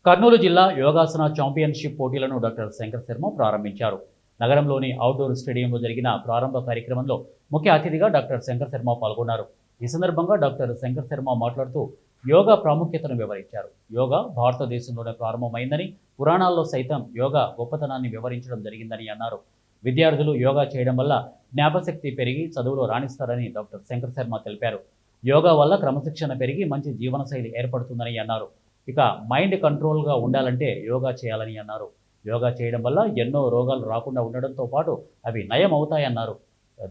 కర్నూలు జిల్లా యోగాసన ఛాంపియన్షిప్ పోటీలను డాక్టర్ శంకర్ శర్మ ప్రారంభించారు. నగరంలోని అవుట్డోర్ స్టేడియంలో జరిగిన ప్రారంభ కార్యక్రమంలో ముఖ్య అతిథిగా డాక్టర్ శంకర్ శర్మ పాల్గొన్నారు. ఈ సందర్భంగా డాక్టర్ శంకర్ శర్మ మాట్లాడుతూ యోగా ప్రాముఖ్యతను వివరించారు. యోగా భారతదేశంలోనే ప్రారంభమైందని, పురాణాల్లో సైతం యోగా గొప్పతనాన్ని వివరించడం జరిగిందని అన్నారు. విద్యార్థులు యోగా చేయడం వల్ల జ్ఞాపశక్తి పెరిగి చదువులో రాణిస్తారని డాక్టర్ శంకర్ శర్మ తెలిపారు. యోగా వల్ల క్రమశిక్షణ పెరిగి మంచి జీవనశైలి ఏర్పడుతుందని అన్నారు. ఇక మైండ్ కంట్రోల్గా ఉండాలంటే యోగా చేయాలని అన్నారు. యోగా చేయడం వల్ల ఎన్నో రోగాలు రాకుండా ఉండడంతో పాటు అవి నయం అవుతాయన్నారు.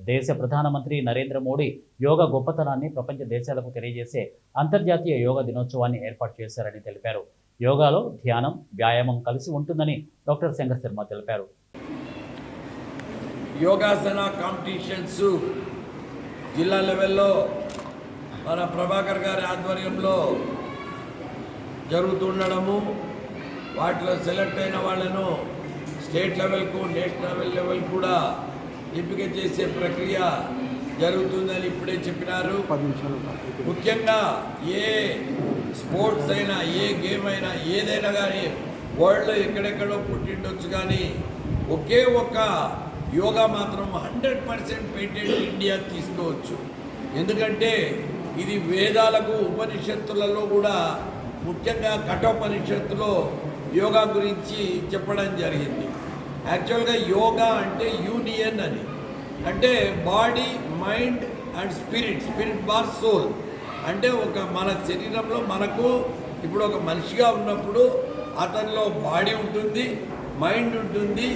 దేశ ప్రధానమంత్రి నరేంద్ర మోడీ యోగా గొప్పతనాన్ని ప్రపంచ దేశాలకు తెలియజేసే అంతర్జాతీయ యోగా దినోత్సవాన్ని ఏర్పాటు చేశారని తెలిపారు. యోగాలో ధ్యానం, వ్యాయామం కలిసి ఉంటుందని డాక్టర్ శంకర్ శర్మ తెలిపారు. యోగాసన కాంపిటీషన్స్ జిల్లా లెవెల్లో మన ప్రభాకర్ గారి ఆధ్వర్యంలో జరుగుతుండడము, వాటిలో సెలెక్ట్ అయిన వాళ్ళను స్టేట్ లెవెల్కు, నేషనల్ లెవెల్ కూడా ఎంపిక చేసే ప్రక్రియ జరుగుతుందని ఇప్పుడే చెప్పినారు. ముఖ్యంగా ఏ స్పోర్ట్స్ అయినా, ఏ గేమ్ అయినా, ఏదైనా కానీ వరల్డ్లో ఎక్కడెక్కడో పుట్టిండొచ్చు, కానీ ఒకే ఒక్క యోగా మాత్రం 100% పేటెంట్ ఇండియా తీసుకోవచ్చు. ఎందుకంటే ఇది వేదాలకు, ఉపనిషత్తులలో కూడా, ముఖ్యంగా కఠోపనిషత్తులో యోగా గురించి చెప్పడం జరిగింది. యాక్చువల్గా యోగా అంటే యూనియన్ అని, అంటే body, mind and spirit, spirit bar soul. అంటే ఒక మన శరీరంలో మనకు ఇప్పుడు ఒక మనిషిగా ఉన్నప్పుడు అతనిలో బాడీ ఉంటుంది, మైండ్ ఉంటుంది,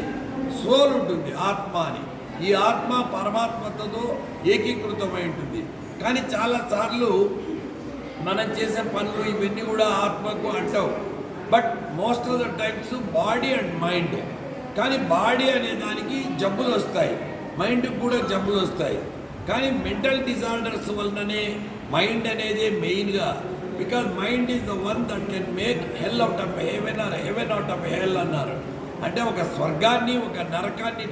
సోల్ ఉంటుంది, ఆత్మ అని. ఈ ఆత్మ పరమాత్మతో ఏకీకృతమై ఉంటుంది. కానీ చాలాసార్లు మనం చేసే పనులు ఇవన్నీ కూడా ఆత్మకు అంటావు, but most of the times body and mind. కానీ బాడీ అనే దానికి జబ్బులు వస్తాయి, మైండ్కి కూడా జబ్బులు వస్తాయి. కానీ మెంటల్ డిజార్డర్స్ వలననే మైండ్ అనేది మెయిన్గా, because mind is the one that can make hell out of heaven or heaven out of hell అన్నారు. అంటే ఒక స్వర్గాన్ని, ఒక నరకాన్ని